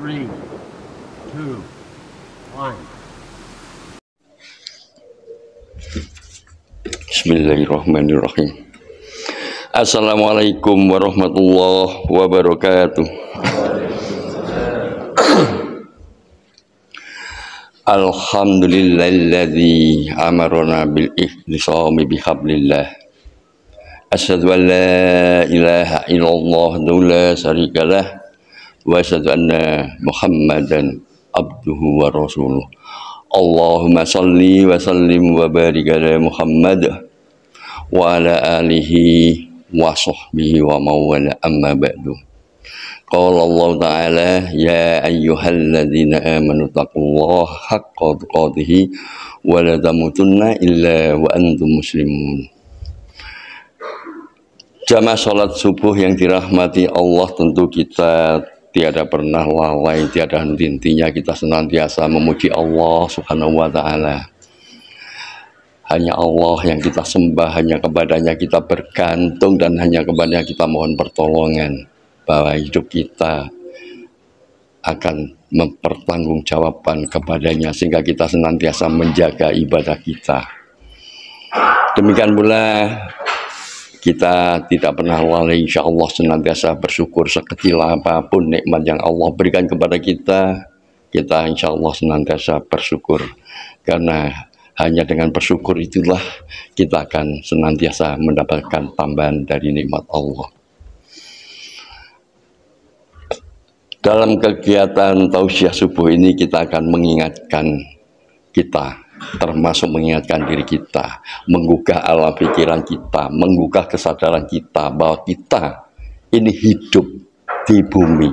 3, 2, 1. Bismillahirrahmanirrahim. Assalamualaikum warahmatullahi wabarakatuh. Alhamdulillahilladzi amarna bil ihtisami bihablillah. Asyhadu an la ilaha illallah la syarikalah wa asyhadu anna Muhammadan abduhu wa rasuluh. Allahumma salli wa sallim wa barik ala Muhammad wa ala alihi wa sahbihi wa mawala amma ba'du. Qala Allah ta'ala ya ayyuhalladzina amanu taqullaha haqqa tuqatih wa la tamutunna illa wa antum muslimun. Jamaah salat subuh yang dirahmati Allah, tentu kita tiada pernah lalai, tiada henti-hentinya kita senantiasa memuji Allah Subhanahu wa ta'ala. Hanya Allah yang kita sembah, hanya kepadanya kita bergantung, dan hanya kepadanya kita mohon pertolongan, bahwa hidup kita akan mempertanggungjawabkan kepadanya, sehingga kita senantiasa menjaga ibadah kita. Demikian pula kita tidak pernah lalai, insya Allah senantiasa bersyukur sekecil apapun nikmat yang Allah berikan kepada kita. Kita insya Allah senantiasa bersyukur, karena hanya dengan bersyukur itulah kita akan senantiasa mendapatkan tambahan dari nikmat Allah. Dalam kegiatan tausiah subuh ini kita akan mengingatkan kita, termasuk mengingatkan diri kita, menggugah alam pikiran kita, menggugah kesadaran kita bahwa kita ini hidup di bumi,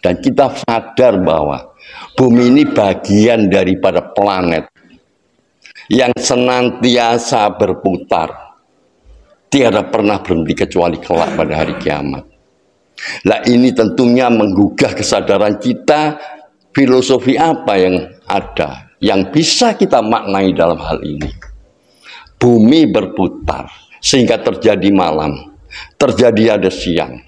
dan kita sadar bahwa bumi ini bagian daripada planet yang senantiasa berputar, tiada pernah berhenti kecuali kelak pada hari kiamat. Nah, ini tentunya menggugah kesadaran kita. Filosofi apa yang ada yang bisa kita maknai dalam hal ini? Bumi berputar sehingga terjadi malam, terjadi ada siang.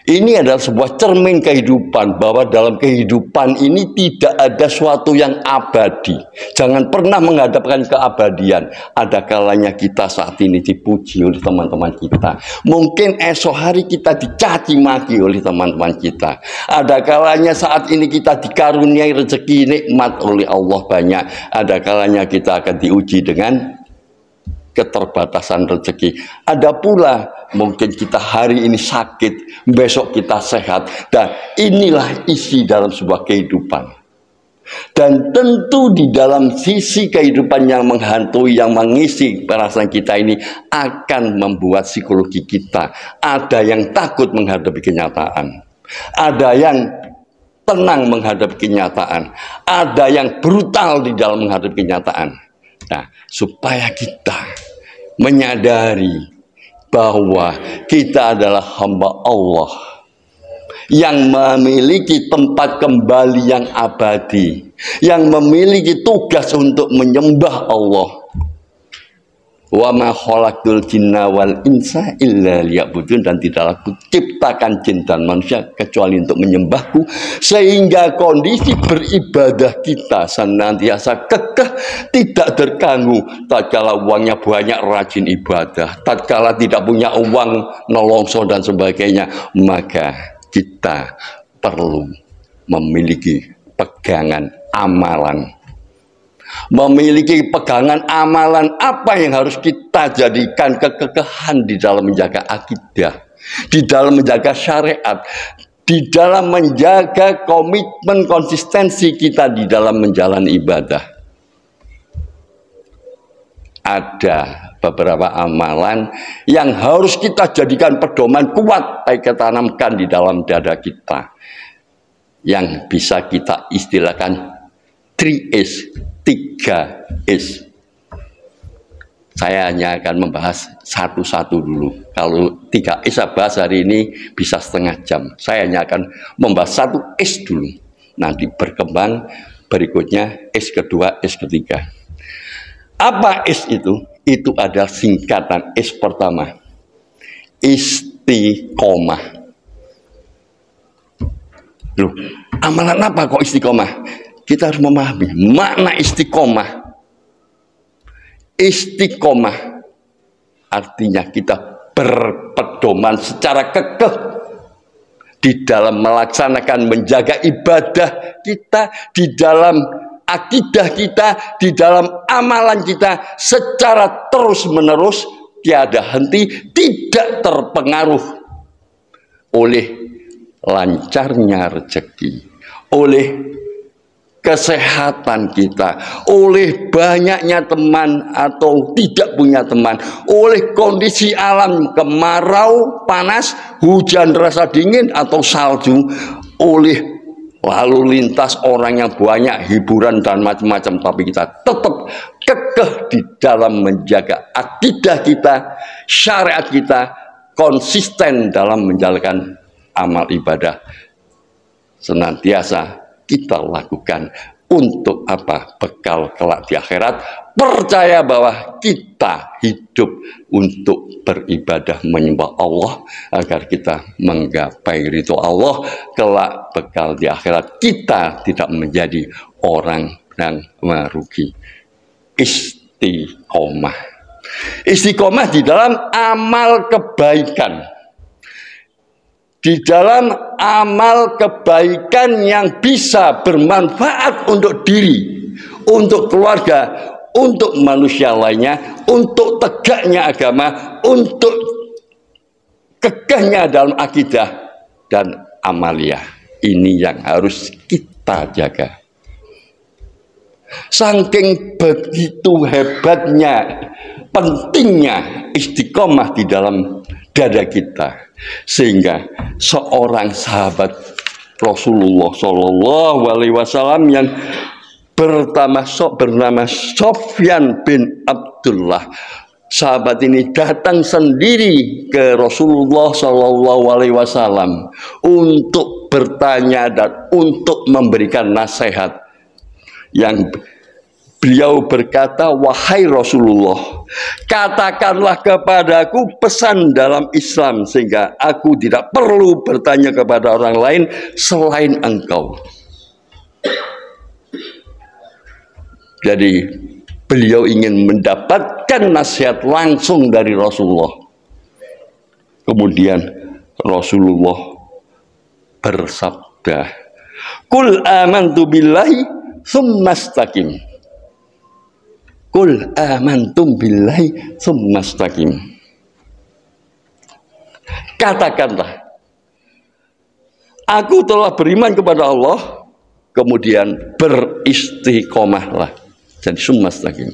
Ini adalah sebuah cermin kehidupan, bahwa dalam kehidupan ini tidak ada suatu yang abadi. Jangan pernah menghadapkan keabadian. Ada kalanya kita saat ini dipuji oleh teman-teman kita. Mungkin esok hari kita dicaci maki oleh teman-teman kita. Ada kalanya saat ini kita dikaruniai rezeki nikmat oleh Allah banyak. Ada kalanya kita akan diuji dengan keterbatasan rezeki. Ada pula mungkin kita hari ini sakit, besok kita sehat, dan inilah isi dalam sebuah kehidupan. Dan tentu di dalam sisi kehidupan yang menghantui, yang mengisi perasaan kita ini, akan membuat psikologi kita, ada yang takut menghadapi kenyataan, ada yang tenang menghadapi kenyataan, ada yang brutal di dalam menghadapi kenyataan. Nah, supaya kita menyadari bahwa kita adalah hamba Allah yang memiliki tempat kembali yang abadi, yang memiliki tugas untuk menyembah Allah. Wa ma khalaqtul jinna wal insa illa liya'budun, dan tidaklah kuciptakan jin dan manusia kecuali untuk menyembahku, sehingga kondisi beribadah kita senantiasa kekeh, tidak terganggu. Tatkala uangnya banyak, rajin ibadah. Tatkala tidak punya uang, nolongso dan sebagainya, maka kita perlu memiliki pegangan amalan. Memiliki pegangan amalan apa yang harus kita jadikan kekekehan di dalam menjaga akidah, di dalam menjaga syariat, di dalam menjaga komitmen konsistensi kita di dalam menjalani ibadah. Ada beberapa amalan yang harus kita jadikan pedoman kuat, kita tanamkan di dalam dada kita, yang bisa kita istilahkan 3S, 3S. Saya hanya akan membahas satu-satu dulu. Kalau 3S saya bahas hari ini bisa setengah jam. Saya hanya akan membahas 1S dulu. Nanti berkembang berikutnya S kedua, S ketiga. Apa S itu? Itu adalah singkatan S pertama, istiqomah. Loh, amalan apa kok istiqomah? Kita harus memahami makna istiqomah. Istiqomah artinya kita berpedoman secara kekeh di dalam melaksanakan menjaga ibadah kita, di dalam akidah kita, di dalam amalan kita secara terus-menerus, tiada henti, tidak terpengaruh oleh lancarnya rezeki, oleh kesehatan kita, oleh banyaknya teman atau tidak punya teman, oleh kondisi alam kemarau, panas, hujan rasa dingin atau salju, oleh lalu lintas orang yang banyak, hiburan dan macam-macam, tapi kita tetap kekeh di dalam menjaga akidah kita, syariat kita, konsisten dalam menjalankan amal ibadah senantiasa kita lakukan. Untuk apa? Bekal kelak di akhirat. Percaya bahwa kita hidup untuk beribadah menyembah Allah agar kita menggapai ridho Allah. Kelak bekal di akhirat kita tidak menjadi orang yang merugi. Istiqomah. Istiqomah di dalam amal kebaikan. Di dalam amal kebaikan yang bisa bermanfaat untuk diri, untuk keluarga, untuk manusia lainnya, untuk tegaknya agama, untuk kekehnya dalam akidah dan amaliyah. Ini yang harus kita jaga. Saking begitu hebatnya, pentingnya istiqomah di dalam dada kita, sehingga seorang sahabat Rasulullah Shallallahu Alaihi Wasallam yang bernama Sofyan bin Abdullah, sahabat ini datang sendiri ke Rasulullah Shallallahu Alaihi Wasallam untuk bertanya dan untuk memberikan nasihat. Yang beliau berkata, wahai Rasulullah, katakanlah kepadaku pesan dalam Islam sehingga aku tidak perlu bertanya kepada orang lain selain engkau. Jadi beliau ingin mendapatkan nasihat langsung dari Rasulullah. Kemudian Rasulullah bersabda, Qul amantu billahi tsumastaqim. Qul amantum billahi tsumastaqim. Katakanlah, aku telah beriman kepada Allah, kemudian beristiqomahlah. Jadi tsumastaqim.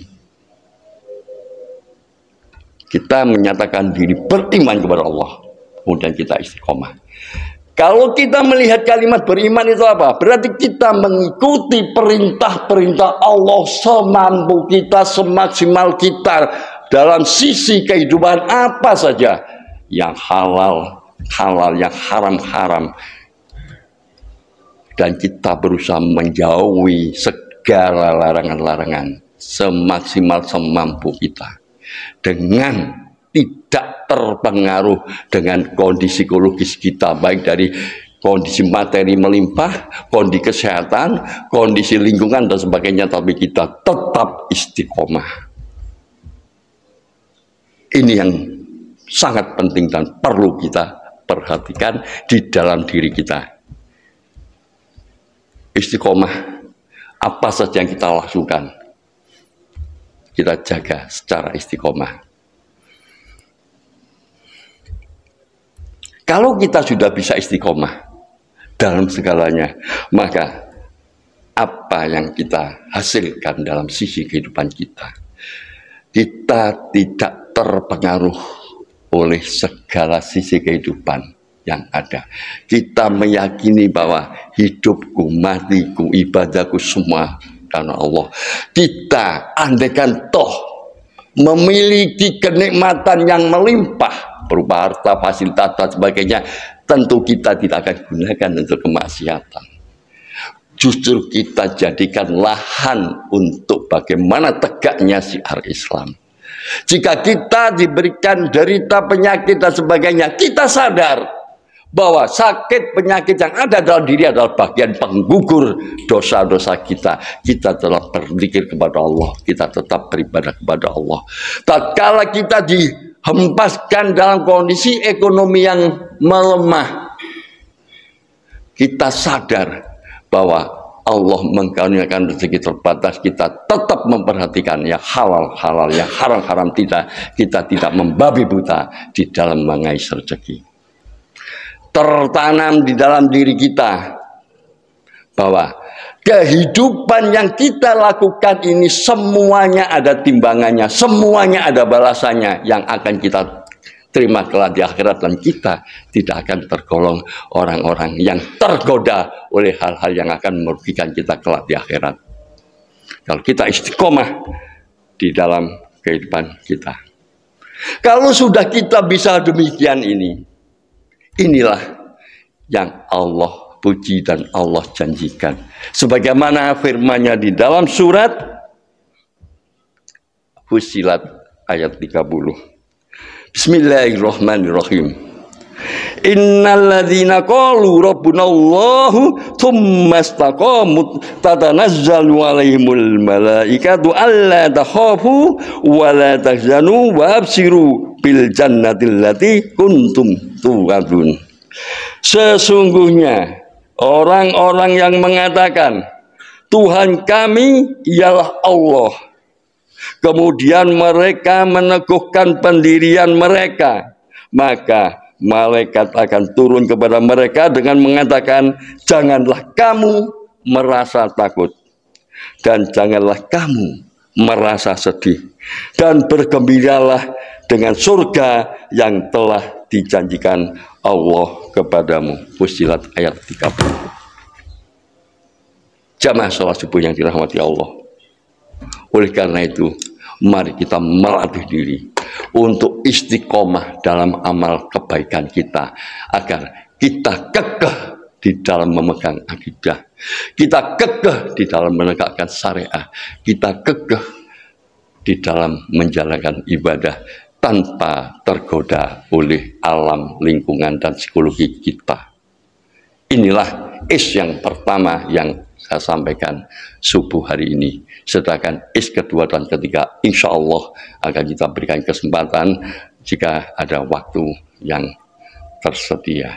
Kita menyatakan diri beriman kepada Allah, kemudian kita istiqomah. Kalau kita melihat kalimat beriman itu apa? Berarti kita mengikuti perintah-perintah Allah semampu kita, semaksimal kita dalam sisi kehidupan apa saja. Yang halal, halal, yang haram, haram. Dan kita berusaha menjauhi segala larangan-larangan semaksimal semampu kita. Dengan tidak terpengaruh dengan kondisi psikologis kita, baik dari kondisi materi melimpah, kondisi kesehatan, kondisi lingkungan dan sebagainya, tapi kita tetap istiqomah. Ini yang sangat penting dan perlu kita perhatikan di dalam diri kita. Istiqomah, apa saja yang kita lakukan, kita jaga secara istiqomah. Kalau kita sudah bisa istiqomah dalam segalanya, maka apa yang kita hasilkan dalam sisi kehidupan kita, kita tidak terpengaruh oleh segala sisi kehidupan yang ada. Kita meyakini bahwa hidupku, matiku, ibadahku semua karena Allah. Kita andaikan toh memiliki kenikmatan yang melimpah berupa harta, fasilitas dan sebagainya, tentu kita tidak akan gunakan untuk kemaksiatan. Justru kita jadikan lahan untuk bagaimana tegaknya syiar Islam. Jika kita diberikan derita penyakit dan sebagainya, kita sadar bahwa sakit penyakit yang ada dalam diri adalah bagian penggugur dosa-dosa kita. Kita telah berzikir kepada Allah, kita tetap beribadah kepada Allah. Tatkala kita dihempaskan dalam kondisi ekonomi yang melemah, kita sadar bahwa Allah mengkaruniakan rezeki terbatas, kita tetap memperhatikan yang halal-halal, yang haram-haram kita tidak membabi buta di dalam mengais rezeki. Tertanam di dalam diri kita bahwa kehidupan yang kita lakukan ini semuanya ada timbangannya, semuanya ada balasannya yang akan kita terima kelak di akhirat, dan kita tidak akan tergolong orang-orang yang tergoda oleh hal-hal yang akan merugikan kita kelak di akhirat. Kalau kita istiqomah di dalam kehidupan kita. Kalau sudah kita bisa demikian inilah yang Allah puji dan Allah janjikan. Sebagaimana firman-Nya di dalam surat Fussilat ayat 30. Bismillahirrahmanirrahim. Innalladzina qalu rabbunallahu tsumma istaqamu tatanazzalu alaihimul malaikatu alla takhafu wa la tahzanu wa absiru bil jannati allati kuntum tu'adun. Sesungguhnya orang-orang yang mengatakan Tuhan kami ialah Allah, kemudian mereka meneguhkan pendirian mereka, maka malaikat akan turun kepada mereka dengan mengatakan, janganlah kamu merasa takut dan janganlah kamu merasa sedih, dan bergembiralah dengan surga yang telah dijanjikan Allah kepadamu. Fussilat ayat 30. Jamaah salat subuh yang dirahmati Allah. Oleh karena itu, mari kita melatih diri untuk istiqomah dalam amal kebaikan kita, agar kita kekeh di dalam memegang akidah, kita kekeh di dalam menegakkan syariat, kita kekeh di dalam menjalankan ibadah tanpa tergoda oleh alam, lingkungan, dan psikologi kita. Inilah yang pertama yang saya sampaikan subuh hari ini. Sedangkan kedua dan ketiga insya Allah akan kita berikan kesempatan jika ada waktu yang tersedia.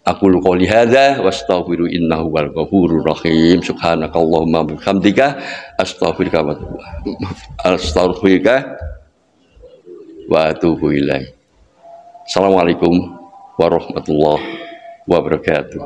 Aku qouli hadza wa astaghfiru innahu wal ghafurur rahim. Subhanakallahumma bihamdika astaghfiruka wa atubu ilaik. Assalamualaikum warahmatullahi wabarakatuh.